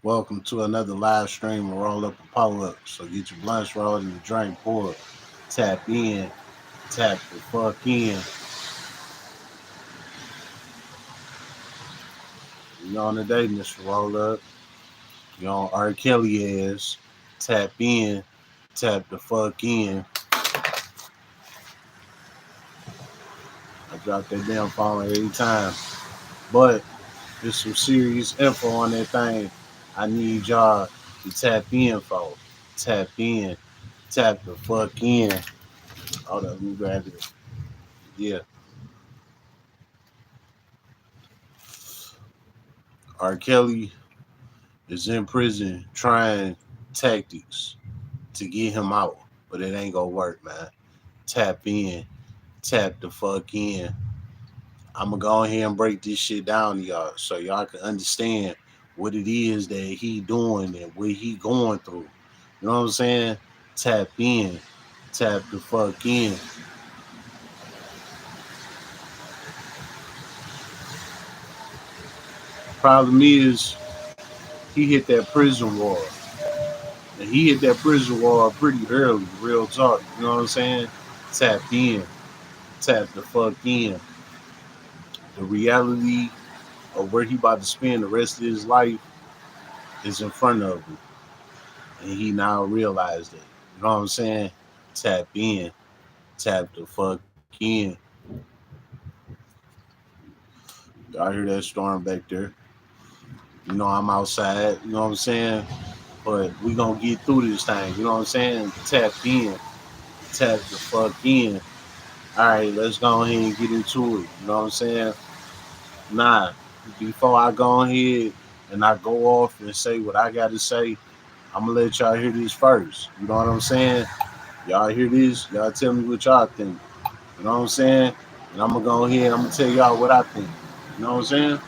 Welcome to another live stream of Roll Up and Pull Up. So get your blunts rolled and the drink poured. Tap in, tap the fuck in. You on today, Mr. Roll Up. You on R. Kelly ass. Tap in, tap the fuck in. I drop that damn phone every time. But there's some serious info on that thing. I need y'all to tap in for. Tap in, tap the fuck in. Hold up, let me grab it. Yeah. R. Kelly is in prison trying tactics to get him out, but it ain't gonna work, man. Tap in, tap the fuck in. I'm gonna go ahead and break this shit down to y'all so y'all can understand what it is that he doing and what he going through. You know what I'm saying? Tap in, tap the fuck in. Problem is, he hit that prison wall. And he hit that prison wall pretty early, real talk. You know what I'm saying? Tap in, tap the fuck in. The reality of where he about to spend the rest of his life is in front of him. And he now realized it. You know what I'm saying? Tap in, tap the fuck in. Y'all hear that storm back there? You know I'm outside, you know what I'm saying? But we gonna get through this thing, you know what I'm saying? Tap in, tap the fuck in. Alright, let's go ahead and get into it. You know what I'm saying? Nah, before I go ahead and I go off and say what I gotta say, I'm gonna let y'all hear this first. You know what I'm saying? Y'all hear this? Y'all tell me what y'all think. You know what I'm saying? And I'm gonna go ahead. I'm gonna tell y'all what I think. You know what I'm saying?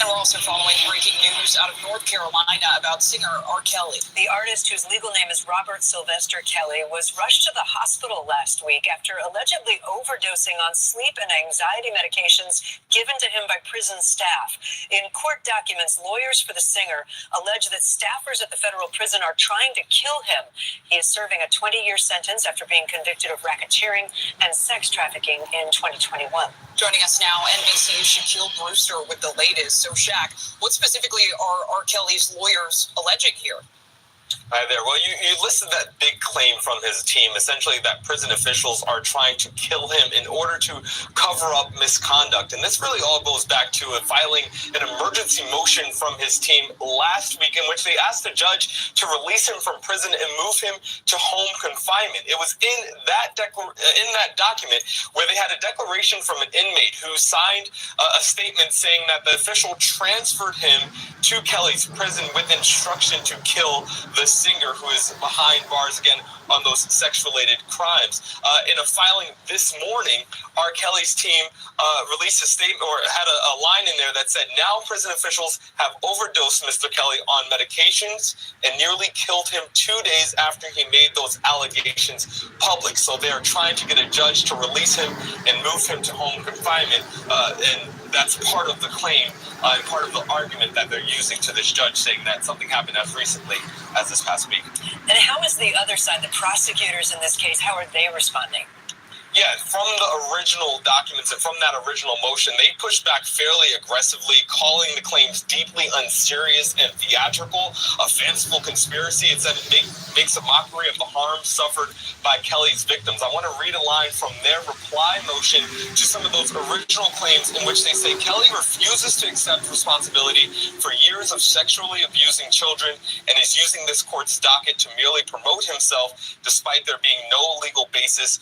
And we're also following breaking news out of North Carolina about singer R. Kelly. The artist, whose legal name is Robert Sylvester Kelly, was rushed to the hospital last week after allegedly overdosing on sleep and anxiety medications given to him by prison staff. In court documents, lawyers for the singer allege that staffers at the federal prison are trying to kill him. He is serving a 20-year sentence after being convicted of racketeering and sex trafficking in 2021. Joining us now, NBC's Shaquille Brewster with the latest. So, Shaq, what specifically are R. Kelly's lawyers alleging here? Hi there. Well, you listed that big claim from his team, essentially that prison officials are trying to kill him in order to cover up misconduct. And this really all goes back to filing an emergency motion from his team last week in which they asked the judge to release him from prison and move him to home confinement. It was in that document where they had a declaration from an inmate who signed a statement saying that the official transferred him to Kelly's prison with instruction to kill the singer who is behind bars again on those sex-related crimes. In a filing this morning, R. Kelly's team released a statement or had a line in there that said, now prison officials have overdosed Mr. Kelly on medications and nearly killed him 2 days after he made those allegations public. So they are trying to get a judge to release him and move him to home confinement. And that's part of the claim and part of the argument that they're using to this judge, saying that something happened as recently as this past week. And how is the other side, the prosecutors in this case, how are they responding? Yeah, from the original documents and from that original motion, they pushed back fairly aggressively, calling the claims deeply unserious and theatrical, a fanciful conspiracy. It said it makes a mockery of the harm suffered by Kelly's victims. I want to read a line from their reply motion to some of those original claims in which they say Kelly refuses to accept responsibility for years of sexually abusing children and is using this court's docket to merely promote himself despite there being no legal basis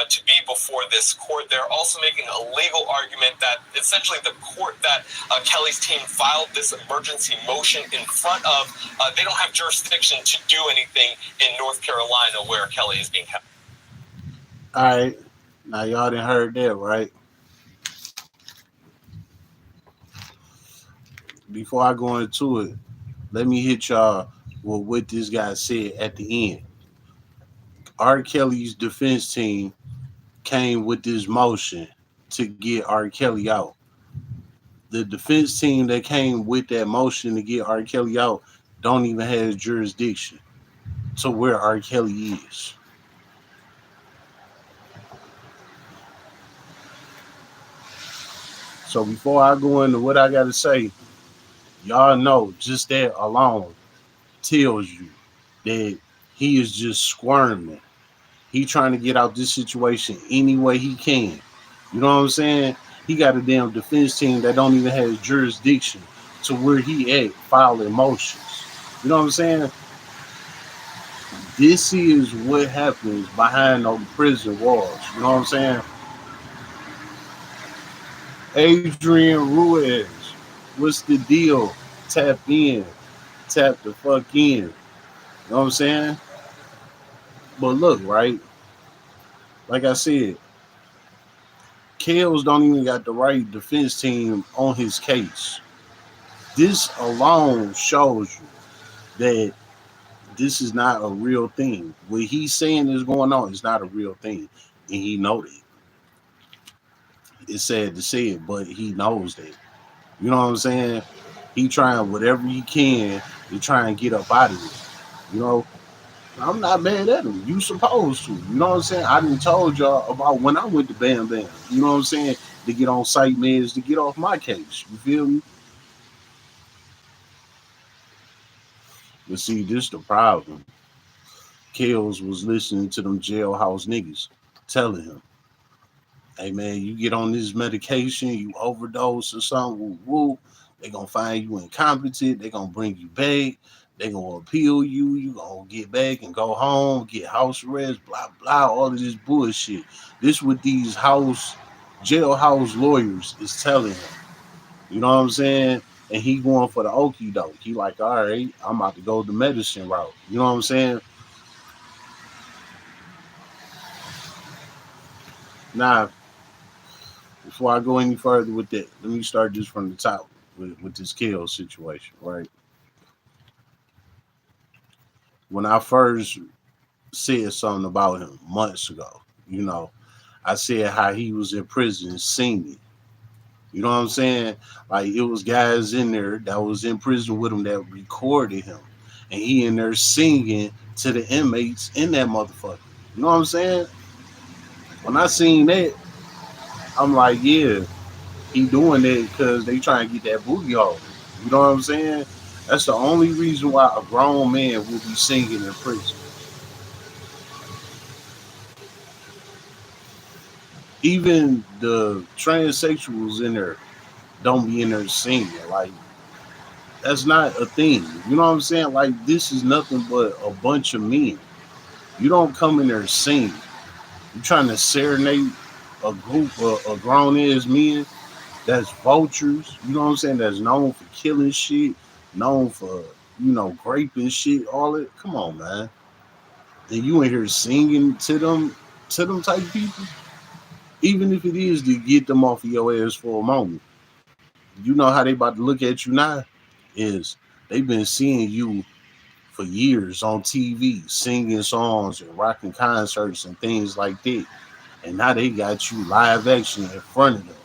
to be before this court. They're also making a legal argument that essentially the court that Kelly's team filed this emergency motion in front of, they don't have jurisdiction to do anything in North Carolina where Kelly is being held. All right. Now y'all done heard that, right? Before I go into it, let me hit y'all with what this guy said at the end. R. Kelly's defense team came with this motion to get R. Kelly out. The defense team that came with that motion to get R. Kelly out don't even have jurisdiction to where R. Kelly is. So before I go into what I gotta say, y'all know just that alone tells you that he is just squirming. He trying to get out this situation any way he can. You know what I'm saying? He got a damn defense team that don't even have jurisdiction to where he at filing motions. You know what I'm saying? This is what happens behind those prison walls. You know what I'm saying? Adrian Ruiz, what's the deal? Tap in. Tap the fuck in. You know what I'm saying? But look, right? Like I said, Kales don't even got the right defense team on his case. This alone shows you that this is not a real thing. What he's saying is going on is not a real thing. And he knows it. It's sad to say it, but he knows that. You know what I'm saying? He trying whatever he can to try and get up out of it. You know, I'm not mad at him. You supposed to. You know what I'm saying? I done told y'all about when I went to Bam Bam. You know what I'm saying? To get on site meds to get off my case. You feel me? But see, this the problem. Kales was listening to them jailhouse niggas telling him, hey man, you get on this medication, you overdose or something, woo woo, they gonna find you incompetent, they gonna bring you back, they gonna appeal you, you gonna get back and go home, get house arrest, blah blah, all of this bullshit. This what these jailhouse lawyers is telling him. You know what I'm saying? And he going for the okie doke. He like, all right, I'm about to go the medicine route. You know what I'm saying? Now, before I go any further with that, let me start just from the top with this Kale situation, right? When I first said something about him months ago, you know, I said how he was in prison singing. You know what I'm saying? Like it was guys in there that was in prison with him that recorded him. And he in there singing to the inmates in that motherfucker. You know what I'm saying? When I seen that, I'm like, yeah, he doing that because they trying to get that booty hole. You know what I'm saying? That's the only reason why a grown man will be singing in prison. Even the transsexuals in there don't be in there singing. Like that's not a thing. You know what I'm saying? Like this is nothing but a bunch of men. You don't come in there singing. You trying to serenade a group of grown ass men that's vultures. You know what I'm saying? That's known for killing shit, known for raping shit. All it. Come on, man. And you in here singing to them type of people. Even if it is to get them off of your ass for a moment. You know how they about to look at you now? Is they've been seeing you for years on TV, singing songs and rocking concerts and things like that. And now they got you live action in front of them.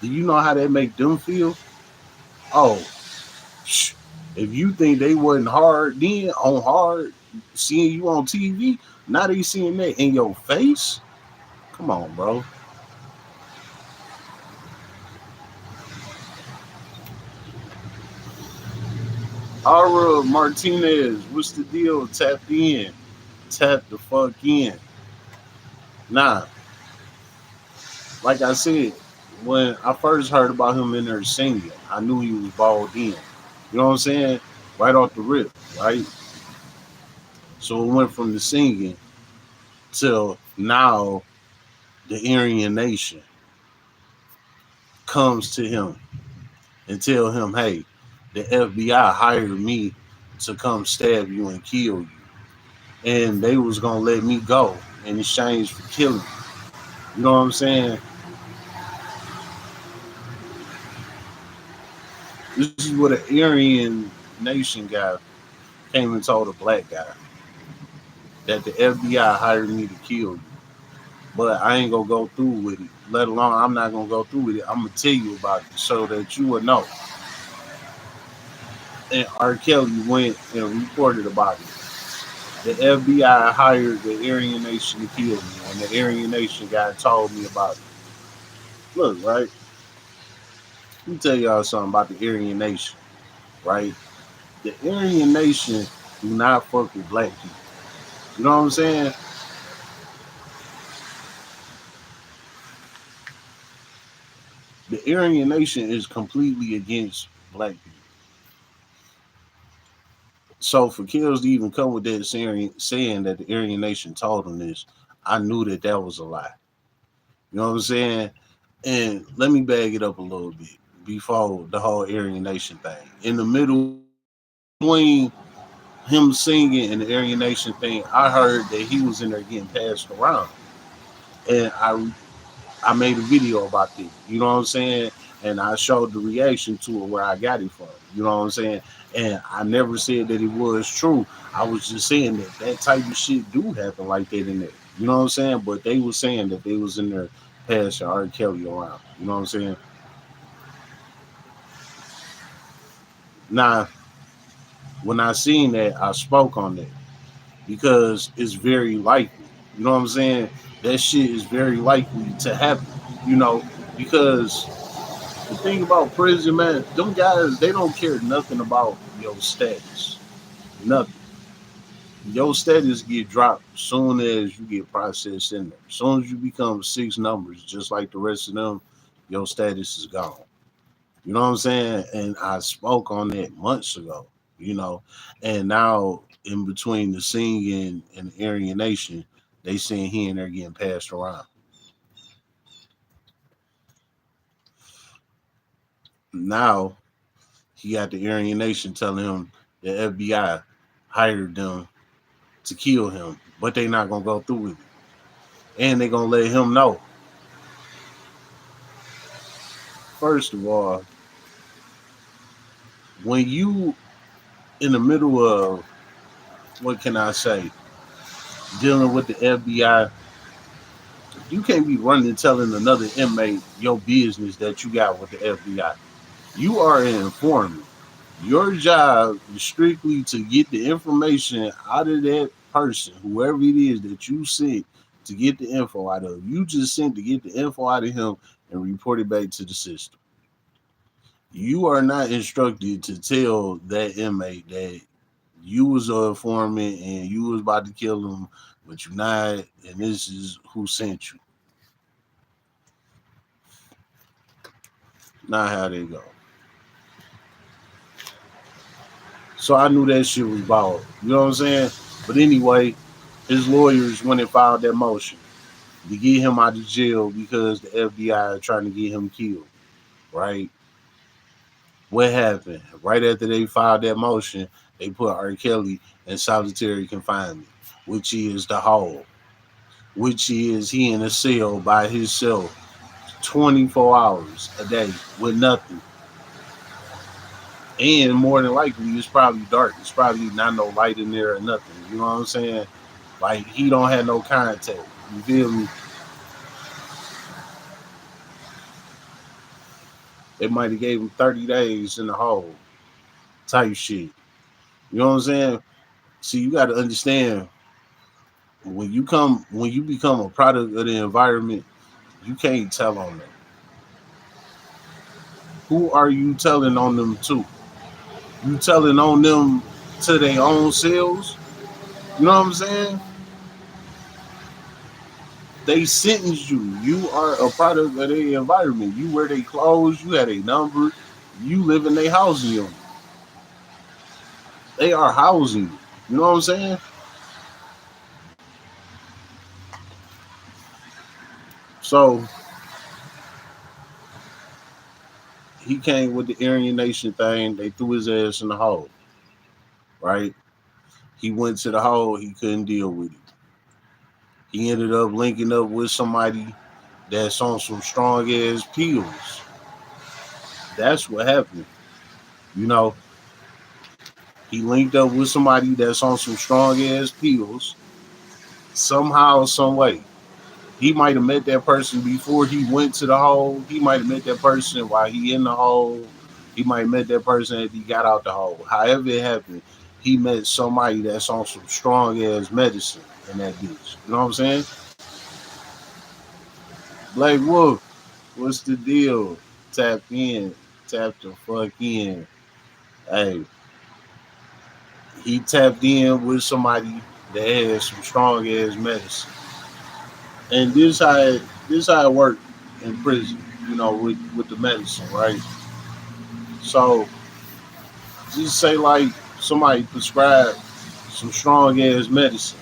Do you know how that make them feel? Oh, if you think they wasn't hard then on hard, seeing you on TV, now they seeing that in your face. Come on, bro. Aura Martinez, what's the deal? Tap in. Tap the fuck in. Nah, like I said, when I first heard about him in there singing, I knew he was balled in. You know what I'm saying? Right off the rip, right? So it went from the singing till now the Aryan Nation comes to him and tell him, hey, the FBI hired me to come stab you and kill you. And they was gonna let me go in exchange for killing you. You know what I'm saying? This is what an Aryan Nation guy came and told a black guy that the FBI hired me to kill you. but I ain't gonna go through with it. Let alone I'm not gonna go through with it. I'm gonna tell you about it so that you will know. And R. Kelly went and reported about it. The FBI hired the Aryan Nation to kill me, and the Aryan Nation guy told me about it. Look, right? Let me tell y'all something about the Aryan Nation, right? The Aryan Nation do not fuck with black people. You know what I'm saying? The Aryan Nation is completely against black people. So for Kills to even come with that saying that the Aryan Nation told him this, I knew that that was a lie. You know what I'm saying? And let me bag it up a little bit before the whole Aryan Nation thing. In the middle between him singing and the Aryan Nation thing, I heard that he was in there getting passed around, and I made a video about this. You know what I'm saying? And I showed the reaction to it where I got it from. You know what I'm saying? And I never said that it was true. I was just saying that that type of shit do happen like that in there. You know what I'm saying? But they were saying that they was in there passing R. Kelly around. You know what I'm saying? Now, when I seen that, I spoke on that because it's very likely. You know what I'm saying? That shit is very likely to happen. You know, because the thing about prison, man, them guys, they don't care nothing about your status. Nothing. Your status get dropped as soon as you get processed in there. As soon as you become six numbers, just like the rest of them, your status is gone. You know what I'm saying? And I spoke on that months ago, you know. And now in between the singing and the Aryan Nation, they saying he and they're getting passed around. Now he got the Aryan Nation telling him the FBI hired them to kill him, but they not gonna go through with it. And they gonna let him know. First of all, when you in the middle of what can I say, dealing with the FBI, you can't be running and telling another inmate your business that you got with the FBI. You are an informant. Your job is strictly to get the information out of that person, whoever it is that you sent to get the info out of. You just sent to get the info out of him and report it back to the system. You are not instructed to tell that inmate that you was a informant and you was about to kill him, but you're not, and this is who sent you. Not how they go. So I knew that shit was bald. You know what I'm saying? But anyway, his lawyers went and filed that motion to get him out of jail because the FBI are trying to get him killed. Right? What happened? Right after they filed that motion, they put R. Kelly in solitary confinement, which is the hole, which is he in a cell by himself 24 hours a day with nothing. And more than likely, it's probably dark. It's probably not no light in there or nothing. You know what I'm saying? Like he don't have no contact. You feel me? They might have gave him 30 days in the hole type shit. You know what I'm saying? See, you got to understand when you become a product of the environment, you can't tell on them. Who are you telling on them to? You telling on them to their own selves? You know what I'm saying? They sentence you. You are a product of their environment. You wear their clothes. You had a number. You live in their housing unit. They are housing you. You know what I'm saying? So he came with the Aryan Nation thing. They threw his ass in the hole. Right? He went to the hole. He couldn't deal with it. He ended up linking up with somebody that's on some strong ass pills. That's what happened. You know, he linked up with somebody that's on some strong ass pills somehow, some way. He might have met that person before he went to the hole. He might have met that person while he in the hole. He might have met that person as he got out the hole. However it happened, he met somebody that's on some strong ass medicine in that bitch. You know what I'm saying? Blake Wolf, what's the deal? Tap in. Tap the fuck in. Hey, he tapped in with somebody that had some strong ass medicine. And this how it worked in prison, with the medicine, right? So just say like somebody prescribed some strong ass medicine,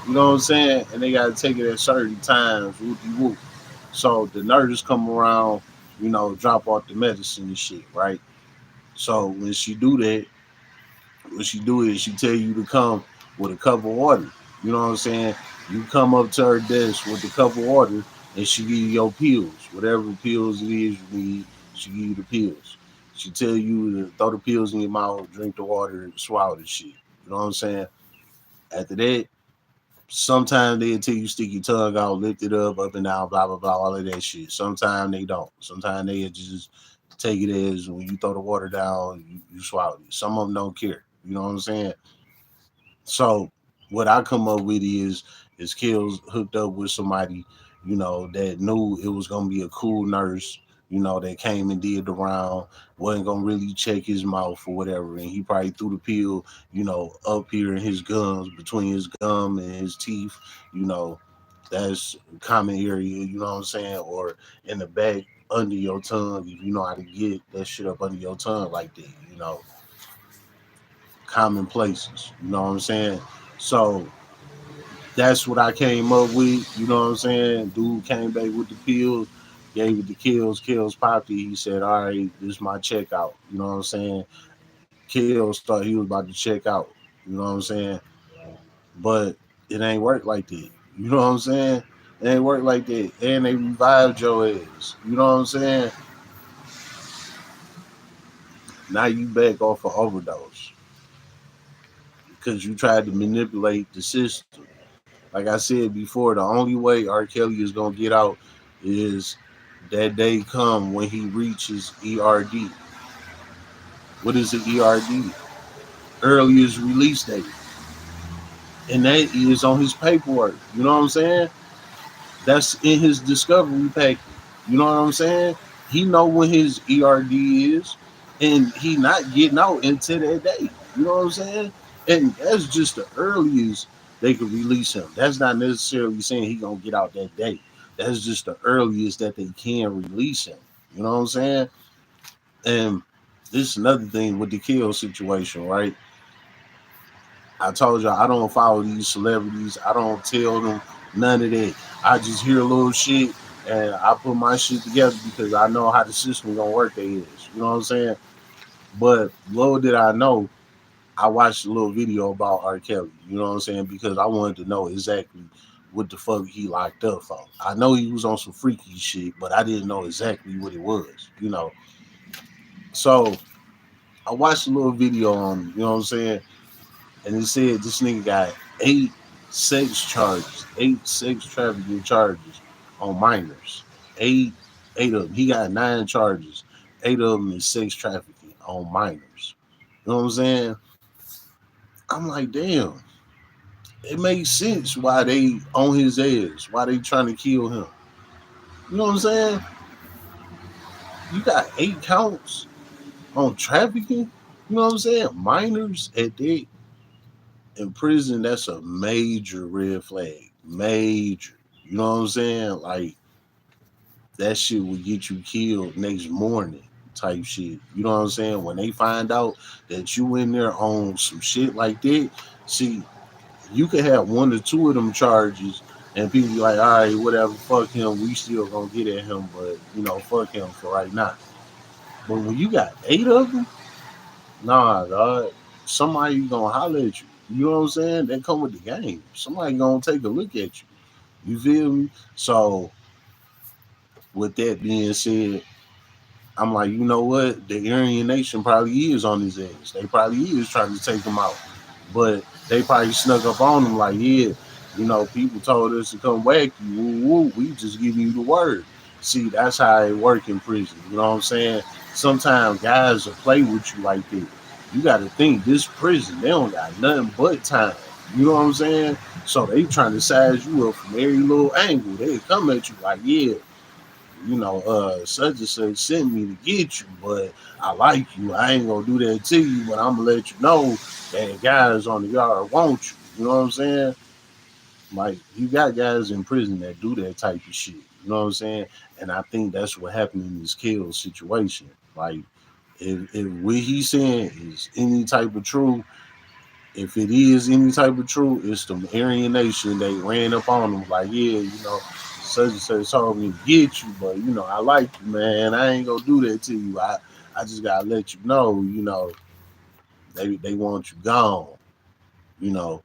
you know what I'm saying? And they gotta take it at certain times, whoopie whoop. So the nurses come around, drop off the medicine and shit, right? So what she do is she tell you to come with a cup of water. You know what I'm saying? You come up to her desk with the cup of water and she give you your pills. Whatever pills it is you need, she give you the pills. She tell you to throw the pills in your mouth, drink the water, and swallow the shit. You know what I'm saying? After that, sometimes they tell you stick your tongue out, lift it up and down, blah blah blah, all of that shit. Sometimes they don't. Sometimes they just take it as when you throw the water down, you swallow it. Some of them don't care. You know what I'm saying? So what I come up with is Kills hooked up with somebody, that knew it was gonna be a cool nurse, that came and did the round, wasn't gonna really check his mouth or whatever, and he probably threw the pill, up here in his gums, between his gum and his teeth, you know, that's a common area, you know what I'm saying, or in the back under your tongue, if you know how to get that shit up under your tongue like that, common places. You know what I'm saying? So that's what I came up with. You know what I'm saying? Dude came back with the pills, gave it to Kills. Kills popped it. He said, "All right, this is my checkout." You know what I'm saying? Kills thought he was about to check out. You know what I'm saying? But it ain't work like that. You know what I'm saying? It ain't work like that. And they revived your ass. You know what I'm saying? Now you back off of overdose because you tried to manipulate the system. Like I said before, the only way R. Kelly is gonna get out is that day come when he reaches ERD. What is the ERD? Earliest release date, and that is on his paperwork. You know what I'm saying? That's in his discovery package. You know what I'm saying? He know when his ERD is, and he not getting out until that day. You know what I'm saying? And that's just the earliest they could release him. That's not necessarily saying he gonna get out that day. That's just the earliest that they can release him. You know what I'm saying? And this is another thing with the kill situation, right? I told y'all I don't follow these celebrities. I don't tell them none of that. I just hear a little shit and I put my shit together because I know how the system gonna work. They is, you know what I'm saying? But little did I know, I watched a little video about R. Kelly. You know what I'm saying? Because I wanted to know exactly what the fuck he locked up for. I know he was on some freaky shit, but I didn't know exactly what it was. So I watched a little video on. You know what I'm saying? And it said this nigga got eight sex trafficking charges on minors. Eight, eight of them. He got nine charges. Eight of them is sex trafficking on minors. You know what I'm saying? I'm like, damn. It makes sense why they on his ass, why they trying to kill him. You know what I'm saying? You got 8 counts on trafficking. You know what I'm saying? Minors at that in prison, that's a major red flag. Major. You know what I'm saying? Like that shit will get you killed next morning type shit. You know what I'm saying? When they find out that you in there on some shit like that, see, you could have one or two of them charges and people be like, all right, whatever, fuck him, we still gonna get at him, but fuck him for right now. But when you got 8 of them, nah, dog, somebody gonna holler at you. You know what I'm saying? They come with the game. Somebody gonna take a look at you. You feel me? So with that being said, I'm like, you know what? The Aryan Nation probably is on his ass. They probably is trying to take him out. But they probably snuck up on him like, yeah. People told us to come whack you. Woo, woo. We just giving you the word. See, that's how it work in prison. You know what I'm saying? Sometimes guys will play with you like this. You got to think this prison, they don't got nothing but time. You know what I'm saying? So they trying to size you up from every little angle. They come at you like, yeah, such and such sent me to get you, but I like you. I ain't gonna do that to you, but I'm gonna let you know that guys on the yard want you. You know what I'm saying? Like you got guys in prison that do that type of shit. You know what I'm saying? And I think that's what happened in this kill situation. Like if what he's saying is any type of truth, if it is any type of truth, it's the Aryan Nation. They ran up on him like, yeah, such and such told me to get you, but I like you, man. I ain't gonna do that to you. I just gotta let you know, they want you gone. You know,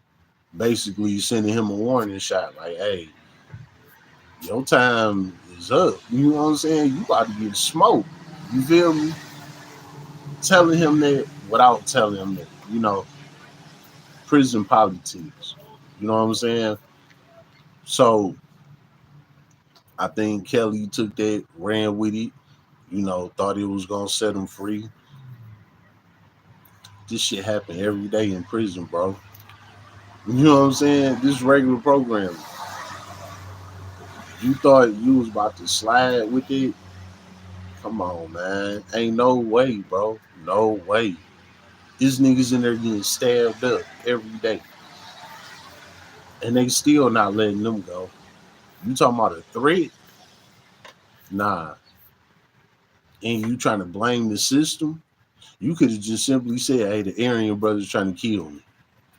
basically sending him a warning shot, like, hey, your time is up. You know what I'm saying? You about to get smoked. You feel me? Telling him that without telling him that, prison politics. You know what I'm saying? So I think Kelly took that, ran with it, thought it was gonna set him free. This shit happen every day in prison, bro. You know what I'm saying? This regular programming. You thought you was about to slide with it? Come on, man. Ain't no way, bro. No way. These niggas in there getting stabbed up every day. And they still not letting them go. You talking about a threat? Nah. And you trying to blame the system? You could have just simply said, hey, the Aryan brothers trying to kill me.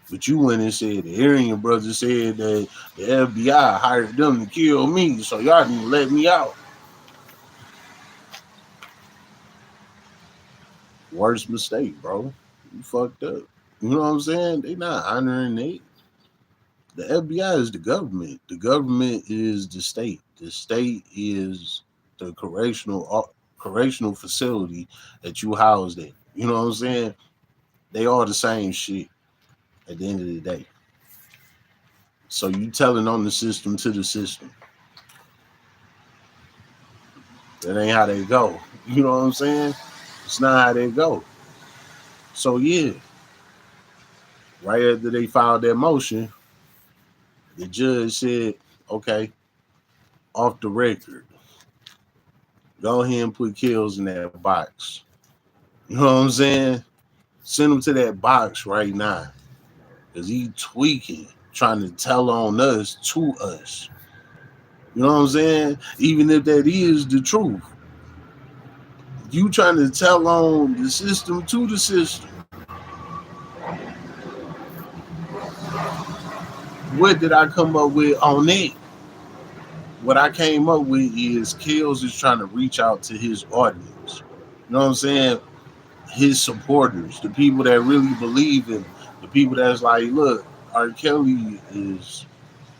But you went and said the Aryan brothers said that the FBI hired them to kill me, so y'all didn't let me out. Worst mistake, bro. You fucked up. You know what I'm saying? They not honoring it. The FBI is the government. The government is the state. The state is the correctional facility that you housed in. You know what I'm saying? They all the same shit at the end of the day. So you telling on the system to the system. That ain't how they go. You know what I'm saying? It's not how they go. So yeah, right after they filed that motion, the judge said, okay, off the record, go ahead and put kills in that box. You know what I'm saying? Send him to that box right now. Cause he tweaking, trying to tell on us to us. You know what I'm saying? Even if that is the truth. You trying to tell on the system to the system. What did I come up with on that? What I came up with is Kills is trying to reach out to his audience. You know what I'm saying? His supporters, the people that really believe in him, the people that's like, look, R. Kelly is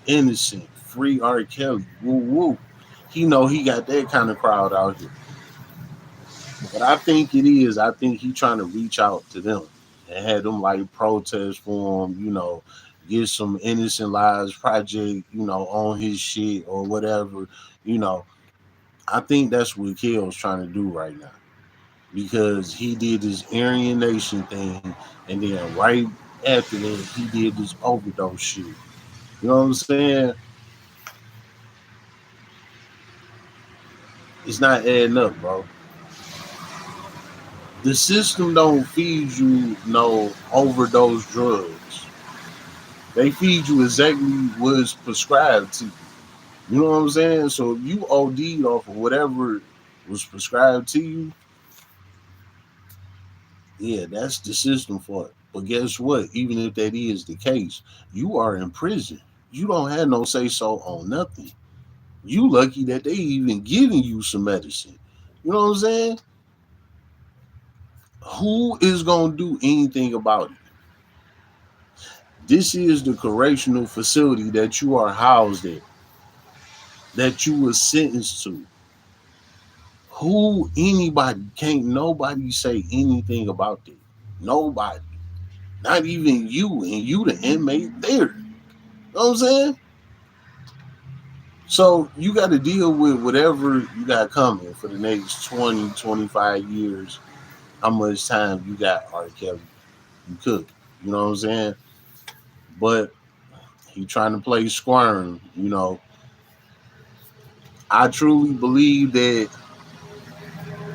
innocent. Free R. Kelly. Woo woo. He know he got that kind of crowd out here. But I think it is. I think he trying to reach out to them and had them like protest for him, get some innocent lives project, on his shit or whatever, you know. I think that's what Kale's trying to do right now. Because he did this Aryan Nation thing and then right after that he did this overdose shit. You know what I'm saying? It's not adding up, bro. The system don't feed you no overdose drugs. They feed you exactly what's prescribed to you. You know what I'm saying? So if you OD'd off of whatever was prescribed to you, yeah, that's the system for it. But guess what? Even if that is the case, you are in prison. You don't have no say so on nothing. You lucky that they even giving you some medicine. You know what I'm saying? Who is gonna do anything about it? This is the correctional facility that you are housed in, that you were sentenced to. Who anybody can't nobody say anything about that. Nobody. Not even you, and you the inmate there. You know know what I'm saying? So you got to deal with whatever you got coming for the next 20, 25 years. How much time you got, R. Kelly? You could. You know what I'm saying? But he trying to play squirm. I truly believe that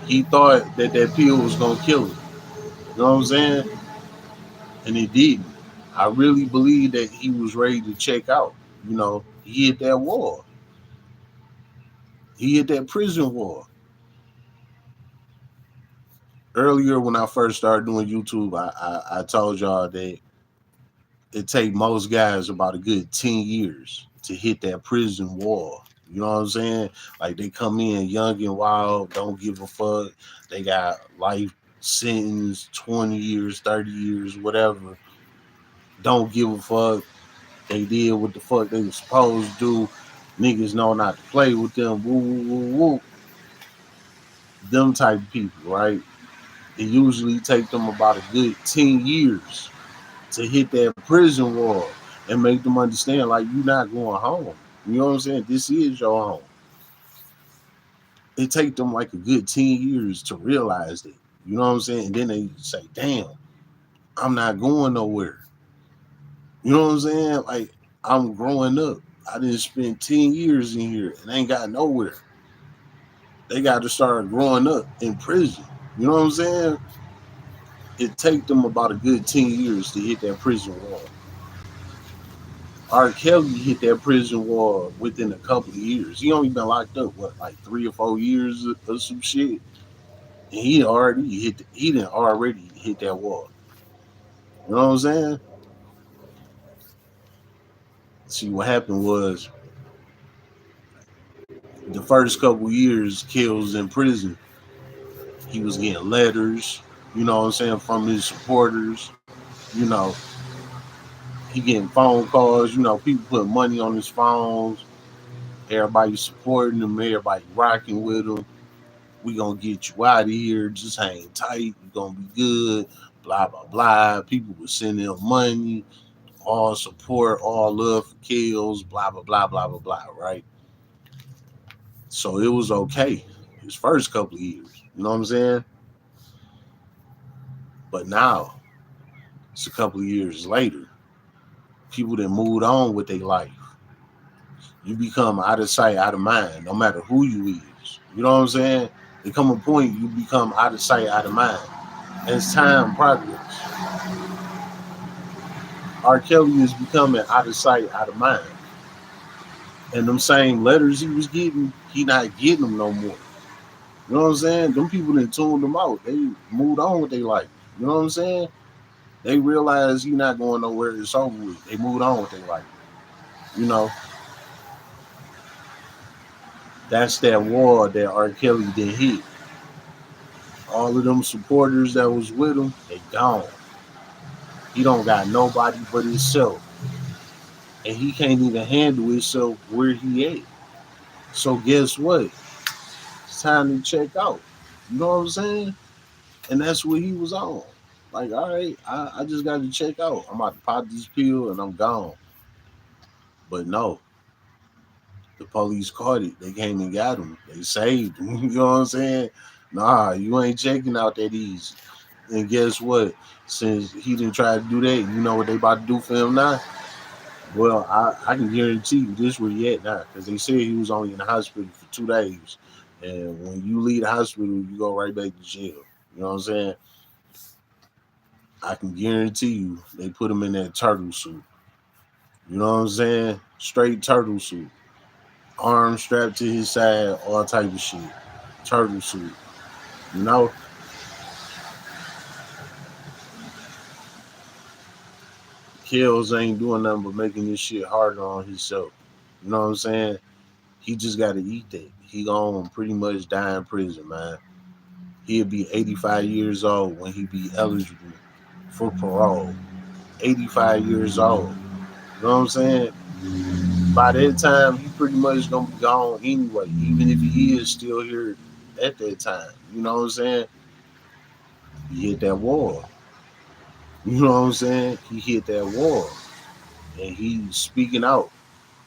he thought that that pill was gonna kill him. You know what I'm saying? And it didn't. I really believe that he was ready to check out. He hit that wall. He hit that prison wall. Earlier, when I first started doing YouTube, I told y'all that it take most guys about a good 10 years to hit that prison wall. You know what I'm saying? Like they come in young and wild, don't give a fuck. They got life sentence, 20 years, 30 years, whatever. Don't give a fuck. They did what the fuck they was supposed to do. Niggas know not to play with them. Woo, woo, woo, woo. Them type of people, right? It usually take them about a good 10 years to hit that prison wall and make them understand like you're not going home. You know what I'm saying? This is your home. It take them like a good 10 years to realize that. You know what I'm saying? And then they say, damn, I'm not going nowhere. You know what I'm saying? Like, I'm growing up. I didn't spend 10 years in here and ain't got nowhere. They got to start growing up in prison. You know what I'm saying? It take them about a good 10 years to hit that prison wall. R. Kelly hit that prison wall within a couple of years. He only been locked up, what, like 3 or 4 years or some shit? And he didn't already hit that wall. You know what I'm saying? See, what happened was the first couple years Kells in prison, he was getting letters, you know what I'm saying, from his supporters. You know, he getting phone calls, people putting money on his phones, everybody supporting him, everybody rocking with him. We gonna get you out of here, just hang tight, you gonna be good, blah blah blah. People were sending him money, all support, all love for Kells, blah blah blah blah blah blah, right? So it was okay his first couple of years, you know what I'm saying? But now it's a couple of years later, people that moved on with their life. You become out of sight, out of mind, no matter who you is. You know what I'm saying? There come a point you become out of sight, out of mind. As time progresses, R. Kelly is becoming out of sight, out of mind. And them same letters he was getting, he not getting them no more. You know what I'm saying? Them people that tuned them out. They moved on with their life. You know what I'm saying? They realized he not going nowhere. It's over with. They moved on with their life. You know, that's that wall that R. Kelly did hit. All of them supporters that was with him, they gone. He don't got nobody but himself. And he can't even handle himself where he at. So guess what? It's time to check out. You know what I'm saying? And that's what he was on. Like, all right, I just got to check out. I'm about to pop this pill and I'm gone. But no, the police caught it. They came and got him. They saved him. You know what I'm saying? Nah, you ain't checking out that easy. And guess what? Since he didn't try to do that, you know what they about to do for him now? Well, I can guarantee you this where he at now. Because they said he was only in the hospital for 2 days. And when you leave the hospital, you go right back to jail. You know what I'm saying? I can guarantee you they put him in that turtle suit. You know what I'm saying? Straight turtle suit. Arm strapped to his side, all type of shit. Turtle suit. You know? Kells ain't doing nothing but making this shit harder on himself. You know what I'm saying? He just gotta eat that. He gonna pretty much die in prison, man. He'll be 85 years old when he be eligible for parole. 85 years old. You know what I'm saying? By that time, he pretty much gonna be gone anyway, even if he is still here at that time. You know what I'm saying? He hit that wall. You know what I'm saying? He hit that wall. and he's speaking out.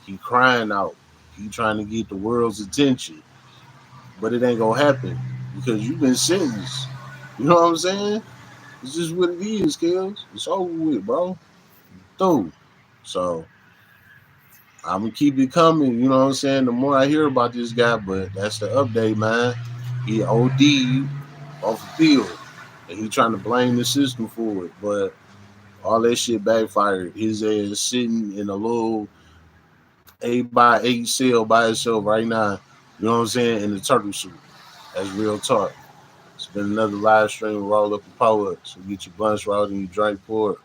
He crying out. He trying to get the world's attention, but it ain't gonna happen because you've been sentenced. You know what I'm saying? It's just what it is, kills. It's over with, bro. Through. So I'm gonna keep it coming. You know what I'm saying? The more I hear about this guy, but that's the update, man. He OD off a pill, and he trying to blame the system for it, but all that shit backfired. His ass sitting in a little 8x8 cell by himself right now. You know what I'm saying? In the turtle suit. That's real talk. It's been another live stream. Roll up a poet. So get your bunch rolled and you drink pour it.